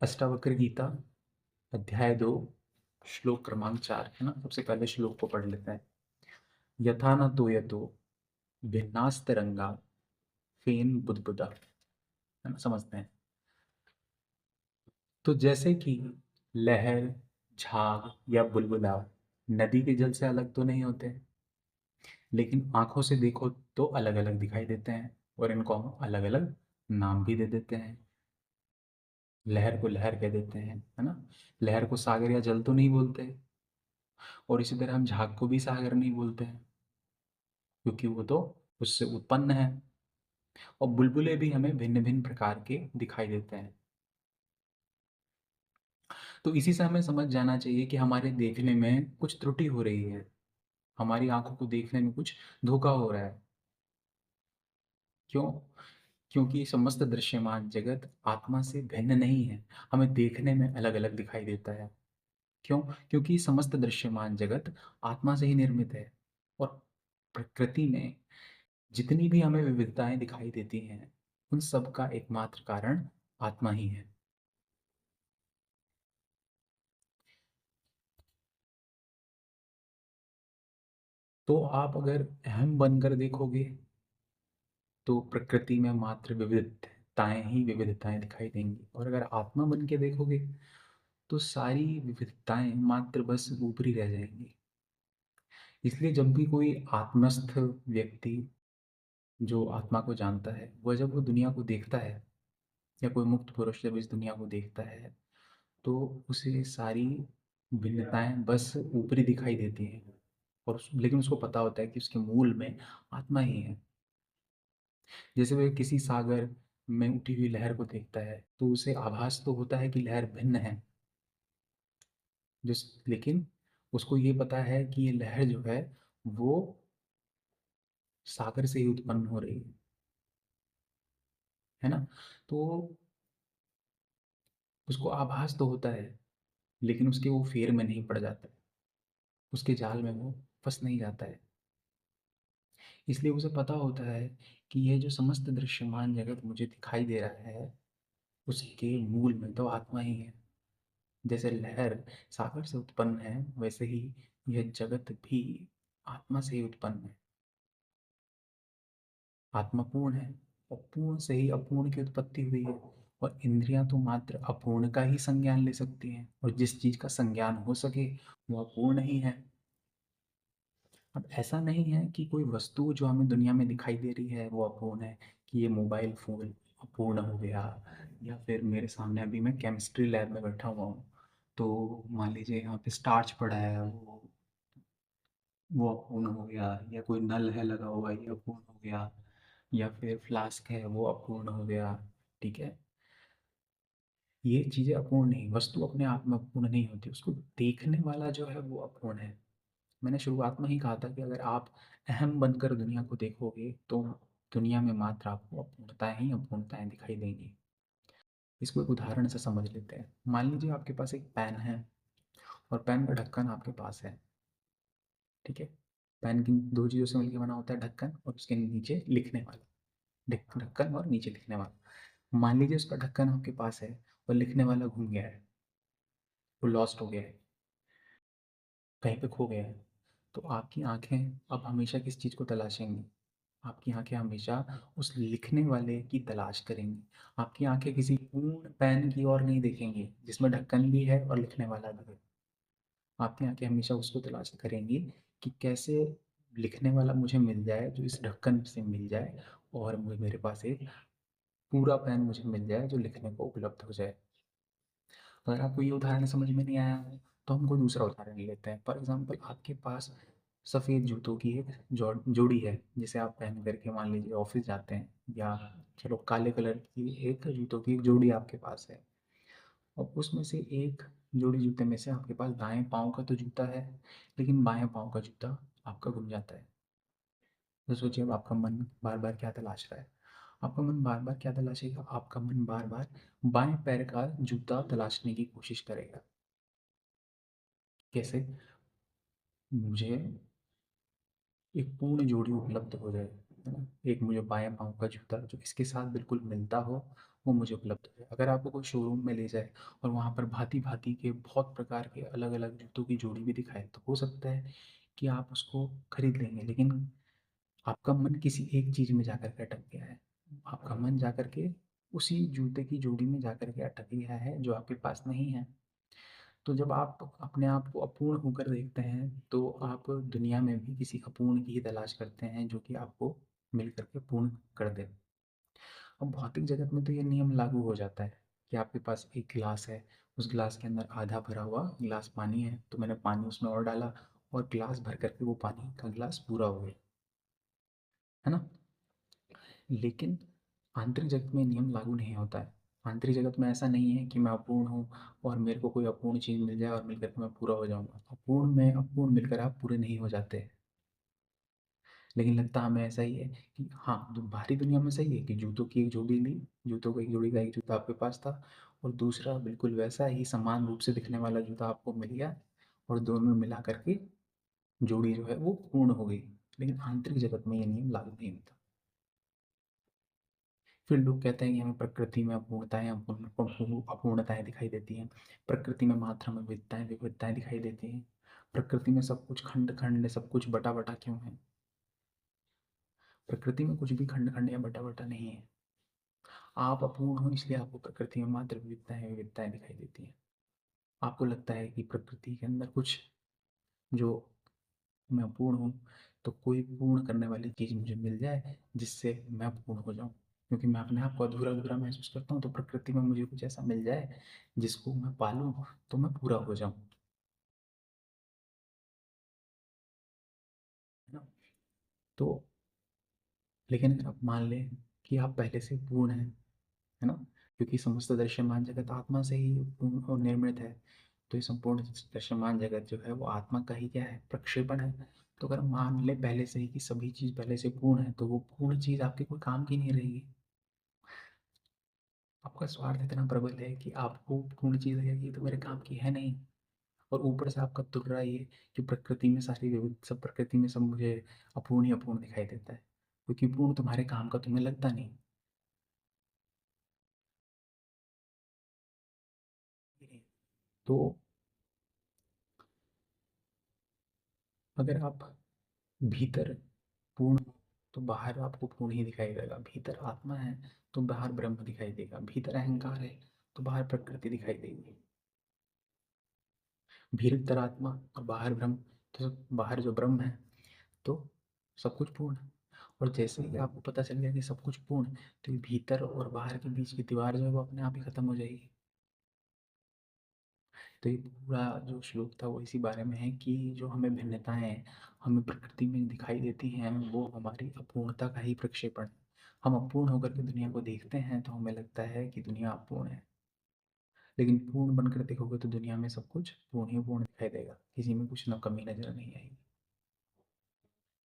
अष्टावक्र गीता अध्याय 2 श्लोक क्रमांक 4 है ना। सबसे पहले श्लोक को पढ़ लेते हैं। यथा न तो यतो भिन्नास्तरंगा फेन बुदबुदा, है ना, समझते हैं। तो जैसे कि लहर, झाग या बुलबुला नदी के जल से अलग तो नहीं होते, लेकिन आंखों से देखो तो अलग अलग दिखाई देते हैं और इनको हम अलग अलग नाम भी दे देते हैं। लहर को लहर कह देते हैं, है ना। लहर को सागर या जल तो नहीं बोलते, और इसी तरह हम झाग को भी सागर नहीं बोलते हैं, क्योंकि वो तो उससे उत्पन्न है। और बुलबुले भी हमें भिन्न भिन्न प्रकार के दिखाई देते हैं। तो इसी से हमें समझ जाना चाहिए कि हमारे देखने में कुछ त्रुटि हो रही है, हमारी आंखों को देखने में कुछ धोखा हो रहा है। क्यों? क्योंकि समस्त दृश्यमान जगत आत्मा से भिन्न नहीं है, हमें देखने में अलग अलग दिखाई देता है। क्यों? क्योंकि समस्त दृश्यमान जगत आत्मा से ही निर्मित है, और प्रकृति में जितनी भी हमें विविधताएं दिखाई देती हैं, उन सब का एकमात्र कारण आत्मा ही है। तो आप अगर अहम बनकर देखोगे तो प्रकृति में मात्र विविधताएं ही विविधताएं दिखाई देंगी, और अगर आत्मा बन के देखोगे तो सारी विविधताएं मात्र बस ऊपरी रह जाएंगी। इसलिए जब भी कोई आत्मस्थ व्यक्ति जो आत्मा को जानता है, वह जब वो दुनिया को देखता है, या कोई मुक्त पुरुष जब इस दुनिया को देखता है, तो उसे सारी भिन्नताएं बस ऊपरी दिखाई देती हैं, लेकिन उसको पता होता है कि उसके मूल में आत्मा ही है। जैसे वह किसी सागर में उठी हुई लहर को देखता है तो उसे आभास तो होता है कि लहर भिन्न है, जिस लेकिन उसको ये पता है कि ये लहर जो है वो सागर से ही उत्पन्न हो रही है ना। तो उसको आभास तो होता है, लेकिन उसके वो फेर में नहीं पड़ जाता है, उसके जाल में वो फंस नहीं जाता है। इसलिए उसे पता होता है कि ये जो समस्त दृश्यमान जगत मुझे दिखाई दे रहा है, उसके मूल में तो आत्मा ही है। जैसे लहर सागर से उत्पन्न है, वैसे ही यह जगत भी आत्मा से ही उत्पन्न है। आत्मा पूर्ण है, और पूर्ण से ही अपूर्ण की उत्पत्ति हुई है। और इंद्रियां तो मात्र अपूर्ण का ही संज्ञान ले सकती हैं, और जिस चीज का संज्ञान हो सके वह अपूर्ण ही है। अब ऐसा नहीं है कि कोई वस्तु जो हमें दुनिया में दिखाई दे रही है वो अपूर्ण है, कि ये मोबाइल फोन अपूर्ण हो गया, या फिर मेरे सामने अभी मैं केमिस्ट्री लैब में बैठा हुआ हूँ, तो मान लीजिए यहाँ पे स्टार्च पड़ा है, वो अपूर्ण हो गया, या कोई नल है लगा हुआ ये अपूर्ण हो गया, या फिर फ्लास्क है वो अपूर्ण हो गया। ठीक है, ये चीज़ें अपूर्ण नहीं, वस्तु अपने आप में अपूर्ण नहीं होती, उसको देखने वाला जो है वो अपूर्ण है। मैंने शुरुआत में ही कहा था कि अगर आप अहम बनकर दुनिया को देखोगे तो दुनिया में मात्र आपको अपूर्णताएं ही अपूर्णताएं दिखाई देंगी। इसको एक उदाहरण से समझ लेते हैं। मान लीजिए आपके पास एक पेन है, और पेन का ढक्कन आपके पास है। ठीक है, पेन की दो चीज़ों से मिलकर बना होता है, ढक्कन और उसके नीचे लिखने वाला। ढक्कन और नीचे लिखने वाला। मान लीजिए उसका ढक्कन आपके पास है और लिखने वाला घूम गया है, वो लॉस्ट हो गया है, कहीं पे खो गया है। तो आपकी आंखें अब हमेशा किस चीज़ को तलाशेंगी? आपकी आंखें हमेशा उस लिखने वाले की तलाश करेंगी। आपकी आंखें किसी पूर्ण पेन की ओर नहीं देखेंगी जिसमें ढक्कन भी है और लिखने वाला भी है। आपकी आंखें हमेशा उसको तलाश करेंगी कि कैसे लिखने वाला मुझे मिल जाए, जो इस ढक्कन से मिल जाए, और मुझे मेरे पास एक पूरा पेन मुझे मिल जाए जो लिखने को उपलब्ध हो जाए। अगर आपको ये उदाहरण समझ में नहीं आया हो तो हम कोई दूसरा उदाहरण लेते हैं। फॉर एग्जाम्पल, आपके पास सफ़ेद जूतों की एक जोड़ी है, जिसे आप पहन करके मान लीजिए ऑफिस जाते हैं, या चलो काले कलर की एक जूतों की एक जोड़ी आपके पास है। और उसमें से एक जोड़ी जूते में से आपके पास दाएं पाँव का तो जूता है, लेकिन बाएं पाँव का जूता आपका गुम जाता है। तो सोचिए अब आपका मन बार बार क्या तलाश रहा है? आपका मन बार बार क्या तलाशेगा? आपका मन बार बार बाएं पैर का जूता तलाशने की कोशिश करेगा। कैसे? मुझे एक पूर्ण जोड़ी उपलब्ध हो जाए, है ना। एक मुझे बाएं पाँव का जूता जो इसके साथ बिल्कुल मिलता हो, वो मुझे उपलब्ध हो जाए। अगर आपको कोई शोरूम में ले जाए और वहाँ पर भांति-भांति के बहुत प्रकार के अलग-अलग जूतों की जोड़ी भी दिखाए, तो हो सकता है कि आप उसको खरीद लेंगे, लेकिन आपका मन किसी एक चीज़ में जाकर के अटक गया है। आपका मन जाकर के उसी जूते की जोड़ी में जाकर के अटक गया है जो आपके पास नहीं है। तो जब आप अपने आप को अपूर्ण होकर देखते हैं, तो आप दुनिया में भी किसी अपूर्ण की ही तलाश करते हैं जो कि आपको मिल कर के पूर्ण कर दे। अब भौतिक जगत में तो ये नियम लागू हो जाता है कि आपके पास एक गिलास है, उस गिलास के अंदर आधा भरा हुआ गिलास पानी है, तो मैंने पानी उसमें और डाला और गिलास भर करके वो पानी का गिलास पूरा हो गया, है ना? लेकिन आंतरिक जगत में नियम लागू नहीं होता है। आंतरिक जगत में ऐसा नहीं है कि मैं अपूर्ण हूँ और मेरे को कोई अपूर्ण चीज़ मिल जाए और मिल करके मैं पूरा हो जाऊँगा। अपूर्ण में अपूर्ण मिलकर आप पूरे नहीं हो जाते। लेकिन लगता हमें ऐसा ही है कि हाँ, बाहरी दुनिया में सही है कि जूतों की एक जोड़ी ली, जूतों को एक जोड़ी का एक जूता आपके पास था और दूसरा बिल्कुल वैसा ही समान रूप से दिखने वाला जूता आपको मिल गया और दोनों मिला करके जोड़ी जो है वो पूर्ण हो गई। लेकिन आंतरिक जगत में ये नियम लागू नहीं होता। फिर लोग कहते हैं कि हमें प्रकृति में अपूर्णताएं अपूर्णताएं दिखाई देती हैं। प्रकृति में मात्रा में विविधताएं विविधताएं दिखाई देती हैं। प्रकृति में सब कुछ खंड खंड, सब कुछ बटा बटा क्यों है? प्रकृति में कुछ भी खंड खंड या बटा बटा नहीं है। आप अपूर्ण हो इसलिए आपको प्रकृति में मात्र विविधताएं विविधताएं दिखाई देती हैं। आपको लगता है कि प्रकृति के अंदर कुछ जो मैं अपूर्ण हूँ, तो कोई पूर्ण करने वाली चीज़ मुझे मिल जाए जिससे मैं पूर्ण हो जाऊँ, क्योंकि मैं अपने आप को अधूरा अधूरा महसूस करता हूँ। तो प्रकृति में मुझे कुछ ऐसा मिल जाए जिसको मैं पालूँ तो मैं पूरा हो जाऊँ, है ना? तो लेकिन अगर आप मान लें कि आप पहले से पूर्ण हैं, है ना? क्योंकि समस्त दृश्यमान जगत आत्मा से ही पूर्ण और निर्मित है, तो ये संपूर्ण दृश्यमान जगत जो है वो आत्मा का ही क्या है, प्रक्षेपण है। तो अगर मान ले पहले से ही कि सभी चीज़ पहले से पूर्ण है, तो वो पूर्ण चीज़ आपके कोई काम की नहीं रहेगी। आपका स्वार्थ इतना प्रबल है कि आपको पूर्ण चीज़ लगेगी तो मेरे काम की है नहीं, और ऊपर से आपका तुर्रा ये कि प्रकृति में सारी विविध सब, प्रकृति में सब मुझे अपूर्ण ही अपूर्ण दिखाई देता है, क्योंकि पूर्ण तुम्हारे काम का तुम्हें लगता नहीं। तो अगर आप भीतर पूर्ण हो तो बाहर आपको पूर्ण ही दिखाई देगा। भीतर आत्मा है तो बाहर ब्रह्म दिखाई देगा। भीतर अहंकार है तो बाहर प्रकृति दिखाई देगी। भीतर आत्मा और बाहर ब्रह्म, तो बाहर जो ब्रह्म है तो सब कुछ पूर्ण है। और जैसे ही आपको पता चल गया कि सब कुछ पूर्ण है, तो ये भीतर और बाहर के बीच की दीवार जो है वो अपने आप ही खत्म हो जाएगी। तो ये पूरा जो श्लोक था वो इसी बारे में है कि जो हमें भिन्नताएं हमें प्रकृति में दिखाई देती हैं वो हमारी अपूर्णता का ही प्रक्षेपण है। हम अपूर्ण होकर के दुनिया को देखते हैं तो हमें लगता है कि दुनिया अपूर्ण है, लेकिन पूर्ण बनकर देखोगे तो दुनिया में सब कुछ पूर्ण ही पूर्ण दिखाई देगा, किसी में कुछ न कमी नजर नहीं आएगी।